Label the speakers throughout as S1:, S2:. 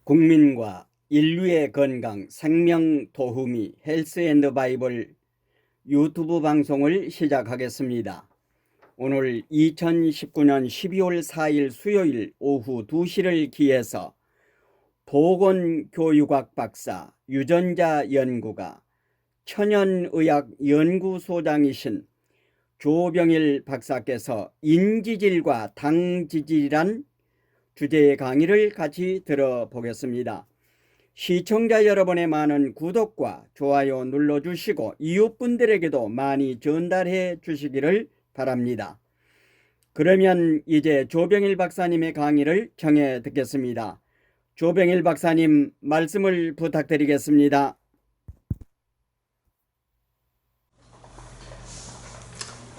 S1: 국민과 인류의 건강, 생명 도우미 헬스앤드바이블 유튜브 방송을 시작하겠습니다. 오늘 2019년 12월 4일 수요일 오후 2시를 기해서 보건교육학 박사 유전자 연구가 천연의학연구소장이신 조병일 박사께서 인지질과 당지질이란 주제의 강의를 같이 들어보겠습니다. 시청자 여러분의 많은 구독과 좋아요 눌러주시고 이웃분들에게도 많이 전달해 주시기를 바랍니다. 그러면 이제 조병일 박사님의 강의를 청해 듣겠습니다. 조병일 박사님 말씀을 부탁드리겠습니다.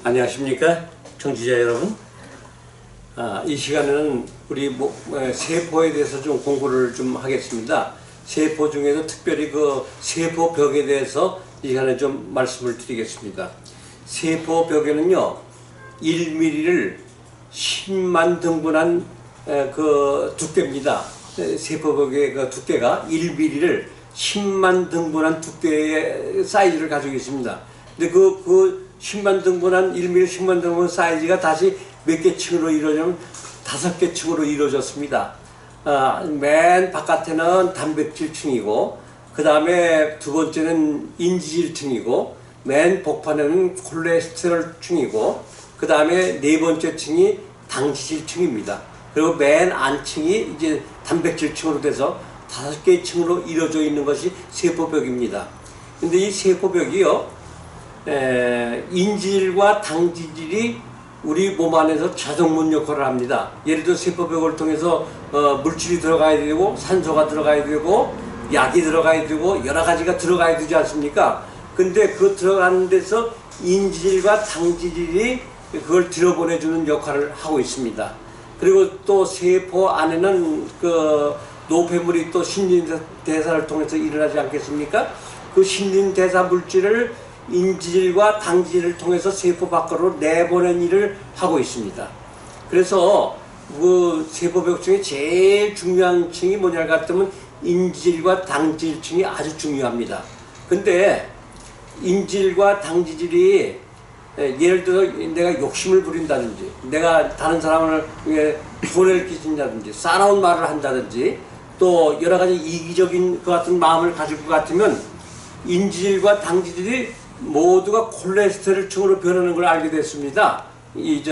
S2: 안녕하십니까 청취자 여러분. 이 시간에는 우리 세포에 대해서 좀 공부를 좀 하겠습니다. 세포 중에도 특별히 그 세포벽에 대해서 이 시간에 좀 말씀을 드리겠습니다. 세포벽에는요 1mm를 10만 등분한 그 두께입니다. 세포벽의 그 두께가 1mm를 10만 등분한 두께의 사이즈를 가지고 있습니다. 근데 그 10만 등분한 1mm 10만 등분 사이즈가 다시 몇 개 층으로 이루어지면 5개 층으로 이루어졌습니다. 맨 바깥에는 단백질층이고 그 다음에 두 번째는 인지질층이고 맨 복판에는 콜레스테롤층이고 그 다음에 네 번째 층이 당지질층입니다. 그리고 맨 안층이 이제 단백질층으로 돼서 5개의 층으로 이루어져 있는 것이 세포벽입니다. 근데 이 세포벽이요 인지질과 당지질이 우리 몸 안에서 자동문 역할을 합니다. 예를 들어 세포벽을 통해서 물질이 들어가야 되고 산소가 들어가야 되고 약이 들어가야 되고 여러 가지가 들어가야 되지 않습니까? 근데 그 들어가는 데서 인지질과 당지질이 그걸 들여보내주는 역할을 하고 있습니다. 그리고 또 세포 안에는 그 노폐물이 또 신진대사를 통해서 일어나지 않겠습니까? 그 신진대사 물질을 인지질과 당지질을 통해서 세포 밖으로 내보내는 일을 하고 있습니다. 그래서 그 세포벽 중에 제일 중요한 층이 뭐냐 같으면 인지질과 당지질층이 아주 중요합니다. 근데 인지질과 당지질이 예를 들어 내가 욕심을 부린다든지 내가 다른 사람을 손해를 끼친다든지 싸나운 말을 한다든지 또 여러 가지 이기적인 것 같은 마음을 가질 것 같으면 인지질과 당지질이 모두가 콜레스테롤층으로 변하는 걸 알게 됐습니다. 우리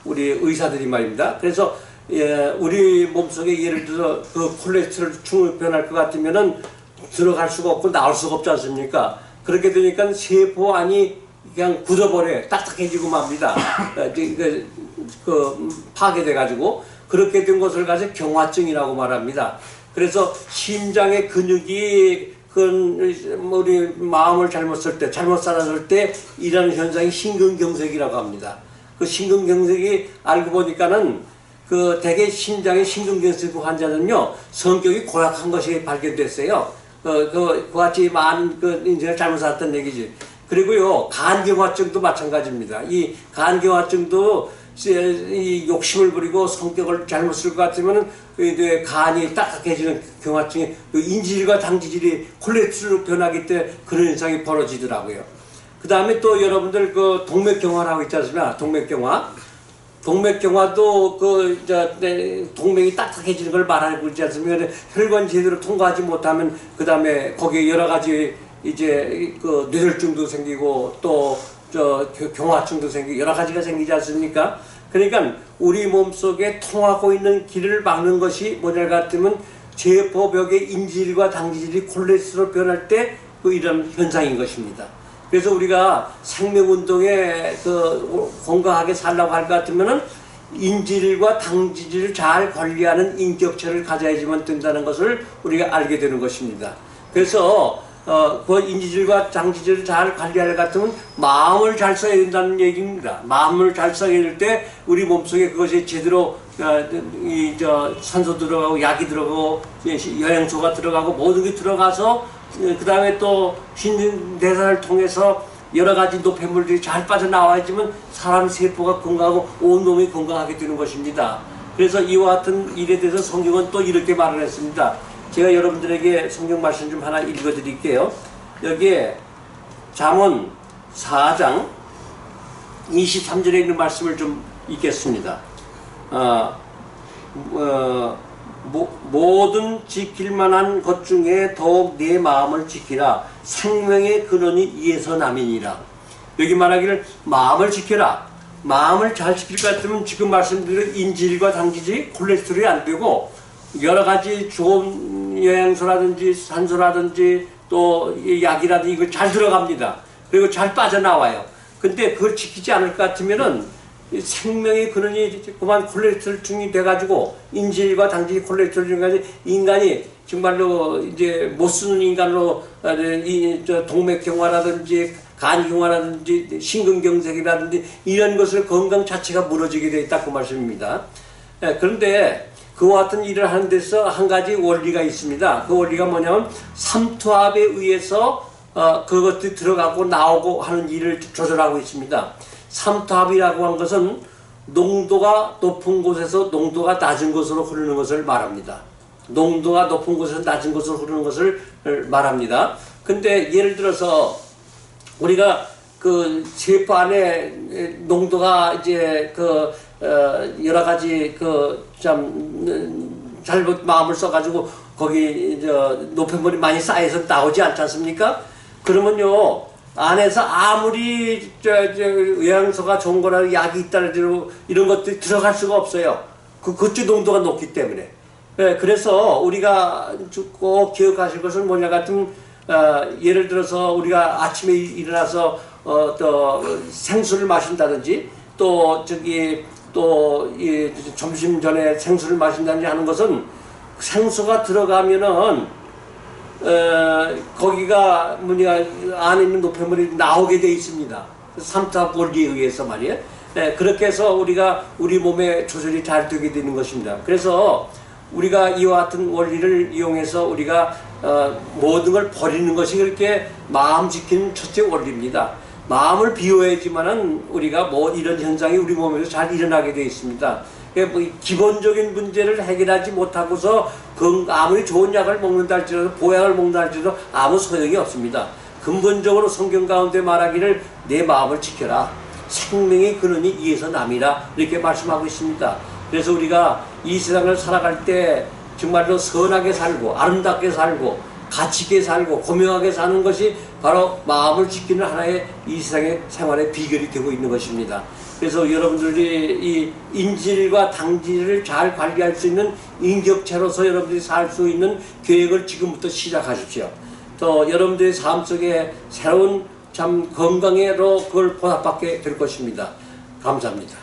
S2: 의사들이 말입니다. 그래서 우리 몸속에 예를 들어 그 콜레스테롤층으로 변할 것 같으면은 들어갈 수가 없고 나올 수가 없지 않습니까? 그렇게 되니까 세포 안이 그냥 굳어버려요. 딱딱해지고 맙니다. 파괴돼 가지고 그렇게 된 것을 가지고 경화증이라고 말합니다. 그래서 심장의 근육이 우리 마음을 잘못 쓸 때, 잘못 살았을 때 일어나는 현상이 심근경색이라고 합니다. 그 심근경색이 알고 보니까는 그 대개 심장의 심근경색 환자는요 성격이 고약한 것이 발견됐어요. 그같이 많은 인생을 잘못 살았던 얘기지. 그리고요 간경화증도 마찬가지입니다. 이 간경화증도 이 욕심을 부리고 성격을 잘못 쓸 것 같으면 간이 딱딱해지는 경화증이 인지질과 당지질이 콜레스테롤로 변하기 때문에 그런 현상이 벌어지더라고요. 그 다음에 또 여러분들 그 동맥경화라고 있지 않습니까? 동맥경화도 동맥이 딱딱해지는 걸 말하고 있지 않습니까? 혈관이 제대로 통과하지 못하면 그 다음에 거기에 여러 가지 이제 그 뇌혈증도 생기고 또 경화증도 생기고 여러 가지가 생기지 않습니까? 그러니까 우리 몸속에 통하고 있는 길을 막는 것이 뭐냐 같으면 세포벽의 인지질과 당지질이 콜레스테롤 변할 때 이런 현상인 것입니다. 그래서 우리가 생명운동에 건강하게 살라고 할 것 같으면은 인지질과 당지질을 잘 관리하는 인격체를 가져야지만 된다는 것을 우리가 알게 되는 것입니다. 그래서 그 인지질과 당지질을 잘 관리할 것 같으면 마음을 잘 써야 된다는 얘기입니다. 마음을 잘 써야 될 때 우리 몸속에 그것이 제대로 산소 들어가고 약이 들어가고 영양소가 들어가고 모든 게 들어가서 그 다음에 또 신진대사를 통해서 여러 가지 노폐물들이 잘 빠져나와야지만 사람 세포가 건강하고 온 몸이 건강하게 되는 것입니다. 그래서 이와 같은 일에 대해서 성경은 또 이렇게 말을 했습니다. 제가 여러분들에게 성경 말씀 좀 하나 읽어 드릴게요. 여기에 잠언 4장 23절에 있는 말씀을 좀 읽겠습니다. 모든 지킬 만한 것 중에 더욱 내 마음을 지키라. 생명의 근원이 이에서 남이니라. 여기 말하기를 마음을 지켜라. 마음을 잘 지킬 것 같으면 지금 말씀드린 인질과 당기질, 콜레스테롤이 안 되고 여러 가지 좋은 영양소라든지 산소라든지 또 약이라든지 이거 잘 들어갑니다. 그리고 잘 빠져나와요. 근데 그걸 지키지 않을 것 같으면은 생명의 근원이 그만 콜레스테롤증이 돼가지고 인질과 당질 콜레스테롤증까지 인간이 정말로 이제 못 쓰는 인간으로 동맥경화라든지 간경화라든지 심근경색이라든지 이런 것을 건강 자체가 무너지게 되어 있다 그 말씀입니다. 그런데 그와 같은 일을 하는 데서 한 가지 원리가 있습니다. 그 원리가 뭐냐면 삼투압에 의해서 그것들이 들어가고 나오고 하는 일을 조절하고 있습니다. 삼투압이라고 한 것은 농도가 높은 곳에서 농도가 낮은 곳으로 흐르는 것을 말합니다. 농도가 높은 곳에서 낮은 곳으로 흐르는 것을 말합니다. 근데 예를 들어서 우리가 그 세포 안에 농도가 이제 그 여러 가지 그 참 잘못 마음을 써가지고 거기 노폐물이 많이 쌓여서 나오지 않지 않습니까? 그러면요 안에서 아무리 영양소가 좋은 거나 약이 있다는 이런 것들이 들어갈 수가 없어요. 그쪽 농도가 높기 때문에. 그래서 우리가 꼭 기억하실 것은 뭐냐 같은 예를 들어서 우리가 아침에 일어나서 또 생수를 마신다든지 또 점심 전에 생수를 마신다든지 하는 것은 생수가 들어가면은 거기가 뭐냐 안에 있는 노폐물이 나오게 돼 있습니다. 삼투압 원리에 의해서 말이에요. 그렇게 해서 우리 몸에 조절이 잘 되게 되는 것입니다. 그래서 우리가 이와 같은 원리를 이용해서 우리가 모든 걸 버리는 것이 그렇게 마음 지키는 첫째 원리입니다. 마음을 비워야지만은 우리가 뭐 이런 현상이 우리 몸에서 잘 일어나게 되어 있습니다. 기본적인 문제를 해결하지 못하고서 아무리 좋은 약을 먹는다 할지라도 보약을 먹는다 할지라도 아무 소용이 없습니다. 근본적으로 성경 가운데 말하기를 내 마음을 지켜라. 생명의 근원이 이에서 남이라 이렇게 말씀하고 있습니다. 그래서 우리가 이 세상을 살아갈 때 정말로 선하게 살고 아름답게 살고 가치 있게 살고 고명하게 사는 것이 바로 마음을 지키는 하나의 이 세상의 생활의 비결이 되고 있는 것입니다. 그래서 여러분들이 이 인질과 당질을 잘 관리할 수 있는 인격체로서 여러분들이 살 수 있는 계획을 지금부터 시작하십시오. 또 여러분들의 삶 속에 새로운 참 건강으로 그걸 보답받게 될 것입니다. 감사합니다.